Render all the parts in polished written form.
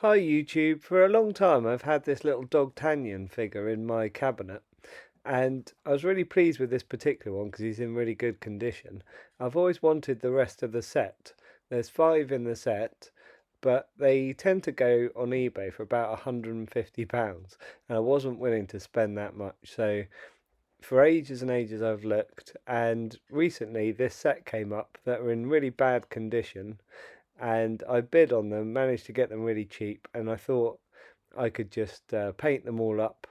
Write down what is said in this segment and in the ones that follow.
Hi YouTube, for a long time I've had this little DOGTANIAN figure in my cabinet and I was really pleased with this particular one because he's in really good condition. I've always wanted the rest of the set. There's 5 in the set, but they tend to go on eBay for about £150 and I wasn't willing to spend that much, so for ages and ages I've looked, and recently this set came up that were in really bad condition and I bid on them, managed to get them really cheap, and I thought I could just paint them all up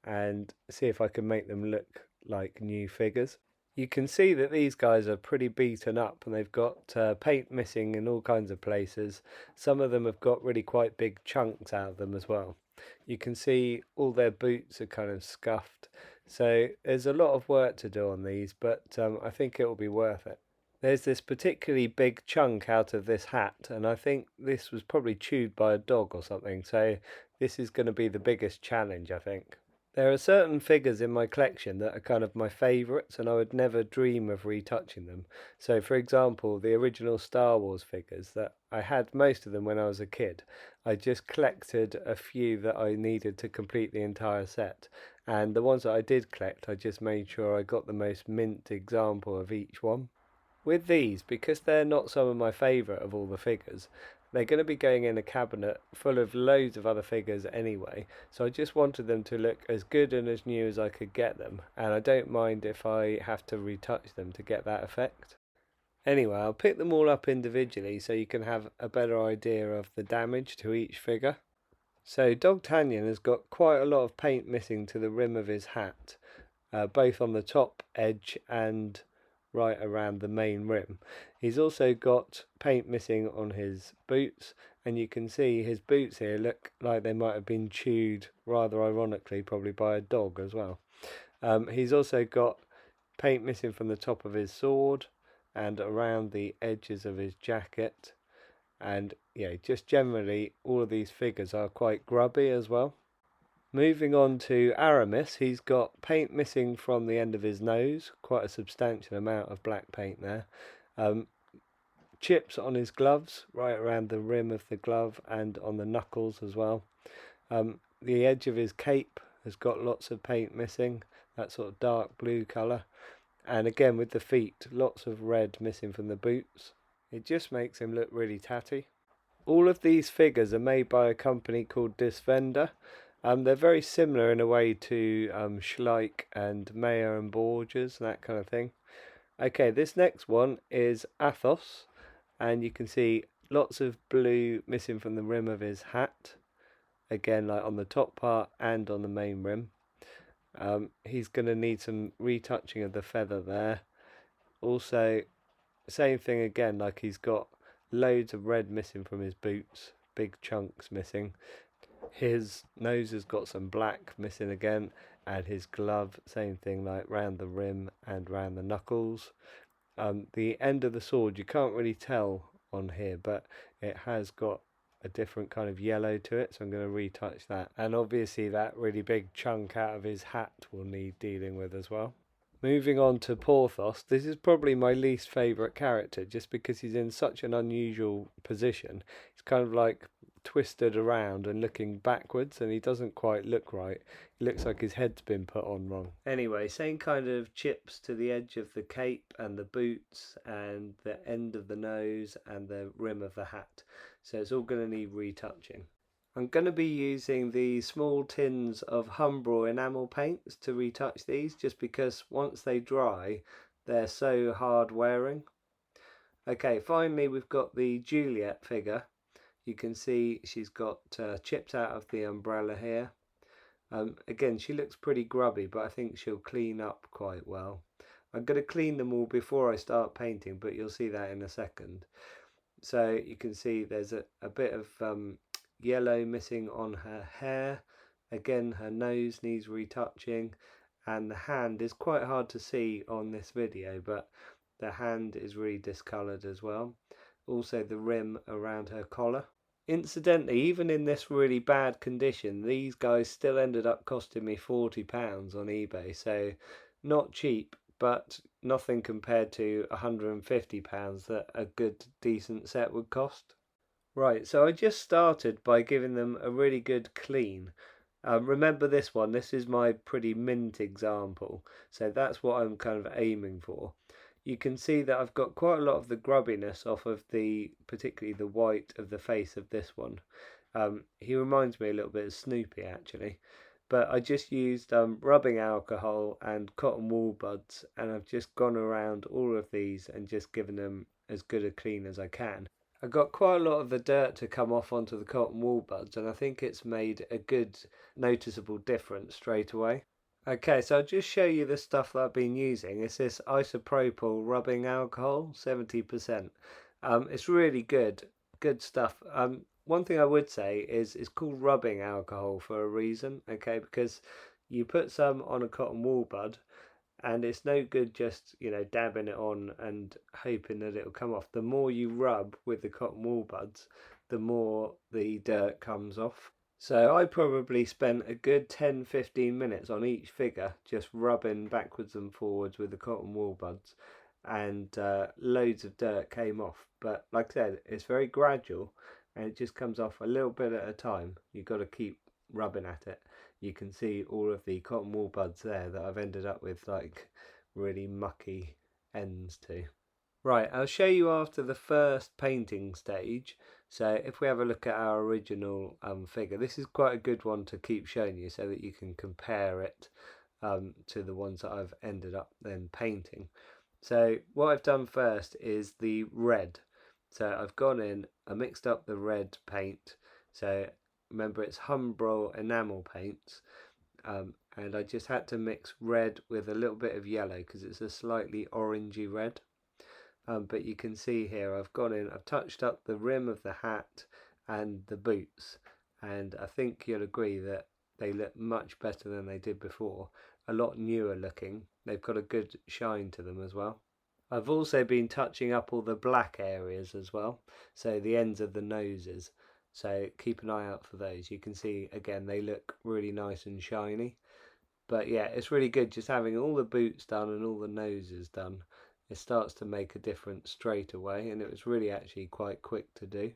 and see if I can make them look like new figures. You can see that these guys are pretty beaten up and they've got paint missing in all kinds of places. Some of them have got really quite big chunks out of them as well. You can see all their boots are kind of scuffed. So there's a lot of work to do on these, but I think it will be worth it. There's this particularly big chunk out of this hat, and I think this was probably chewed by a dog or something, so this is going to be the biggest challenge, I think. There are certain figures in my collection that are kind of my favourites, and I would never dream of retouching them. So, for example, the original Star Wars figures, that I had most of them when I was a kid. I just collected a few that I needed to complete the entire set, and the ones that I did collect, I just made sure I got the most mint example of each one. With these, because they're not some of my favourite of all the figures, they're going to be going in a cabinet full of loads of other figures anyway, so I just wanted them to look as good and as new as I could get them, and I don't mind if I have to retouch them to get that effect. Anyway, I'll pick them all up individually so you can have a better idea of the damage to each figure. So DOGTANIAN has got quite a lot of paint missing to the rim of his hat, both on the top edge and right around the main rim. He's also got paint missing on his boots, and you can see his boots here look like they might have been chewed, rather ironically, probably by a dog as well. He's also got paint missing from the top of his sword and around the edges of his jacket, and yeah, just generally all of these figures are quite grubby as well. Moving on to Aramis, he's got paint missing from the end of his nose, quite a substantial amount of black paint there. Chips on his gloves, right around the rim of the glove and on the knuckles as well. The edge of his cape has got lots of paint missing, that sort of dark blue colour. And again with the feet, lots of red missing from the boots. It just makes him look really tatty. All of these figures are made by a company called Disvenda. They're very similar in a way to Schleich and Mayer and Borges, that kind of thing. Okay, this next one is Athos, and you can see lots of blue missing from the rim of his hat. Again, like on the top part and on the main rim. He's going to need some retouching of the feather there. Also, same thing again, like he's got loads of red missing from his boots, big chunks missing. His nose has got some black missing again, and his glove, same thing, like round the rim and round the knuckles. The end of the sword, you can't really tell on here, but it has got a different kind of yellow to it, so I'm going to retouch that. And obviously that really big chunk out of his hat will need dealing with as well. Moving on to Porthos, this is probably my least favourite character just because he's in such an unusual position. He's kind of like twisted around and looking backwards, and he doesn't quite look right. He looks like his head's been put on wrong. Anyway, same kind of chips to the edge of the cape and the boots and the end of the nose and the rim of the hat. So it's all going to need retouching. I'm going to be using the small tins of Humbrol enamel paints to retouch these, just because once they dry they're so hard wearing. Okay, finally we've got the Juliet figure. You can see she's got chips out of the umbrella here. Again, she looks pretty grubby, but I think she'll clean up quite well. I'm going to clean them all before I start painting, but you'll see that in a second. So you can see there's a bit of yellow missing on her hair. Again, her nose needs retouching, and the hand is quite hard to see on this video, but the hand is really discoloured as well. Also the rim around her collar. Incidentally, even in this really bad condition, these guys still ended up costing me £40 on eBay, so not cheap, but nothing compared to £150 that a good decent set would cost. Right, so I just started by giving them a really good clean. Remember this one, this is my pretty mint example, so that's what I'm kind of aiming for. You can see that I've got quite a lot of the grubbiness off of particularly the white of the face of this one. He reminds me a little bit of Snoopy actually, but I just used rubbing alcohol and cotton wool buds, and I've just gone around all of these and just given them as good a clean as I can. I got quite a lot of the dirt to come off onto the cotton wool buds, and I think it's made a good noticeable difference straight away. Okay, so I'll just show you the stuff that I've been using. It's this isopropyl rubbing alcohol, 70%. It's really good stuff. One thing I would say is it's called rubbing alcohol for a reason, okay, because you put some on a cotton wool bud, and it's no good just dabbing it on and hoping that it'll come off. The more you rub with the cotton wool buds, the more the dirt comes off. So I probably spent a good 10-15 minutes on each figure just rubbing backwards and forwards with the cotton wool buds, and loads of dirt came off. But like I said, it's very gradual and it just comes off a little bit at a time. You've got to keep rubbing at it. You can see all of the cotton wool buds there that I've ended up with like really mucky ends to. Right, I'll show you after the first painting stage. So if we have a look at our original figure, this is quite a good one to keep showing you so that you can compare it to the ones that I've ended up then painting. So what I've done first is the red. So I've gone in, I mixed up the red paint. So remember it's Humbrol enamel paints, and I just had to mix red with a little bit of yellow because it's a slightly orangey red. But you can see here I've gone in, I've touched up the rim of the hat and the boots, and I think you'll agree that they look much better than they did before. A lot newer looking. They've got a good shine to them as well. I've also been touching up all the black areas as well, so the ends of the noses. So keep an eye out for those. You can see again they look really nice and shiny. But yeah, it's really good just having all the boots done and all the noses done. It starts to make a difference straight away, and it was really actually quite quick to do.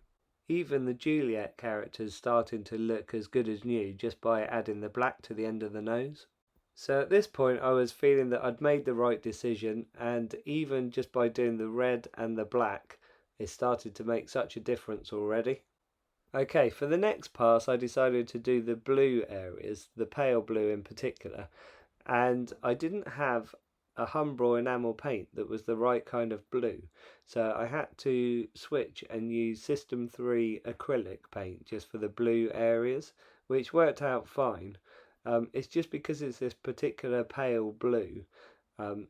Even the Juliet character's starting to look as good as new just by adding the black to the end of the nose. So at this point I was feeling that I'd made the right decision, and even just by doing the red and the black it started to make such a difference already. Okay, for the next pass I decided to do the blue areas, the pale blue in particular, and I didn't have a Humbrol enamel paint that was the right kind of blue, so I had to switch and use System 3 acrylic paint just for the blue areas, which worked out fine. It's just because it's this particular pale blue, um,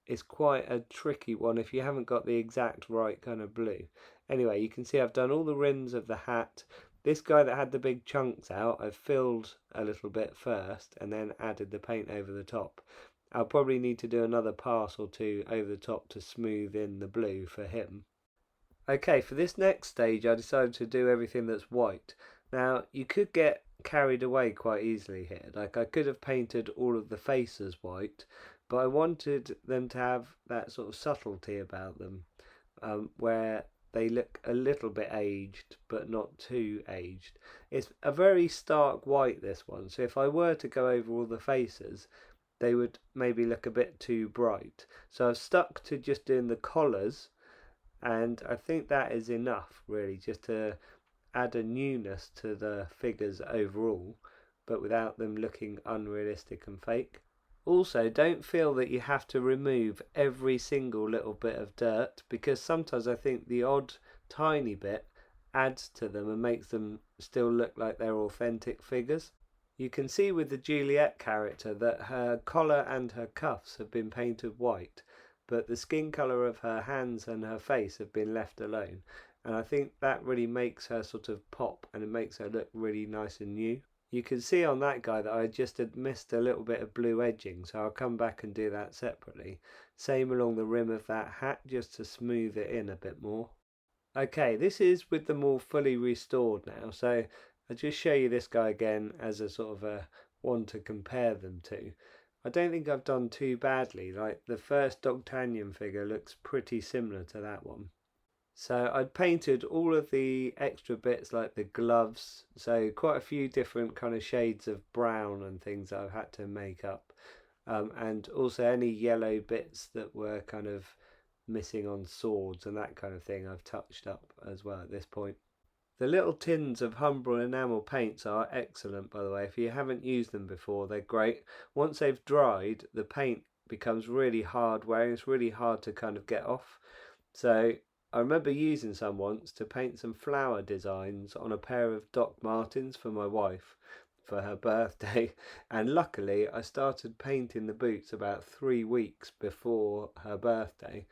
it's quite a tricky one if you haven't got the exact right kind of blue. Anyway, you can see I've done all the rims of the hat. This guy that had the big chunks out, I've filled a little bit first and then added the paint over the top. I'll probably need to do another pass or two over the top to smooth in the blue for him. Okay, for this next stage I decided to do everything that's white. Now, you could get carried away quite easily here. Like, I could have painted all of the faces white, but I wanted them to have that sort of subtlety about them, where they look a little bit aged, but not too aged. It's a very stark white, this one, so if I were to go over all the faces, they would maybe look a bit too bright. So I've stuck to just doing the collars, and I think that is enough really just to add a newness to the figures overall, but without them looking unrealistic and fake. Also, don't feel that you have to remove every single little bit of dirt, because sometimes I think the odd tiny bit adds to them and makes them still look like they're authentic figures. You can see with the Juliet character that her collar and her cuffs have been painted white, but the skin colour of her hands and her face have been left alone, and I think that really makes her sort of pop and it makes her look really nice and new. You can see on that guy that I just had missed a little bit of blue edging, so I'll come back and do that separately. Same along the rim of that hat just to smooth it in a bit more. Okay, this is with them all fully restored now, so I'll just show you this guy again as a sort of a one to compare them to. I don't think I've done too badly. Like, the first D'Artagnan figure looks pretty similar to that one. So I'd painted all of the extra bits like the gloves, so quite a few different kind of shades of brown and things that I've had to make up. And also any yellow bits that were kind of missing on swords and that kind of thing I've touched up as well at this point. The little tins of Humbrol enamel paints are excellent, by the way. If you haven't used them before, they're great. Once they've dried, the paint becomes really hard wearing. It's really hard to kind of get off. So I remember using some once to paint some flower designs on a pair of Doc Martens for my wife for her birthday, and luckily I started painting the boots about 3 weeks before her birthday.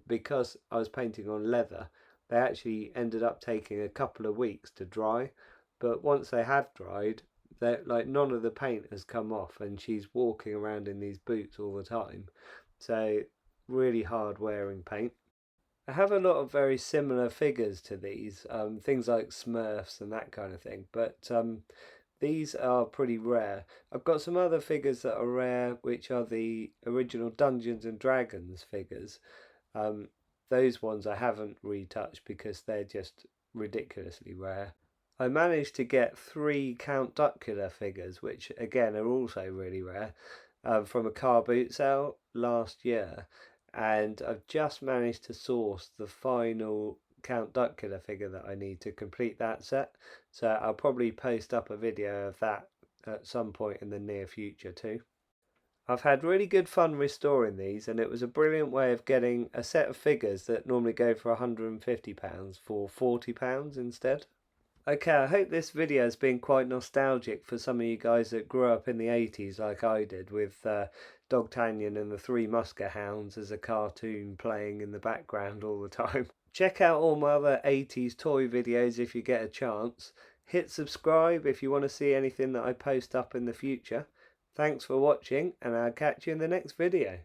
Because I was painting on leather, they actually ended up taking a couple of weeks to dry, but once they have dried, they like none of the paint has come off, and she's walking around in these boots all the time. So really hard wearing paint. I have a lot of very similar figures to these, things like Smurfs and that kind of thing, but these are pretty rare. I've got some other figures that are rare, which are the original Dungeons and Dragons figures. Um, those ones I haven't retouched because they're just ridiculously rare. I managed to get 3 Count Duckula figures, which again are also really rare, from a car boot sale last year, and I've just managed to source the final Count Duckula figure that I need to complete that set. So I'll probably post up a video of that at some point in the near future too. I've had really good fun restoring these, and it was a brilliant way of getting a set of figures that normally go for £150 for £40 instead. Okay, I hope this video has been quite nostalgic for some of you guys that grew up in the 80s like I did, with DOGTANIAN and the Three Muskehounds as a cartoon playing in the background all the time. Check out all my other 80s toy videos if you get a chance. Hit subscribe if you want to see anything that I post up in the future. Thanks for watching, and I'll catch you in the next video.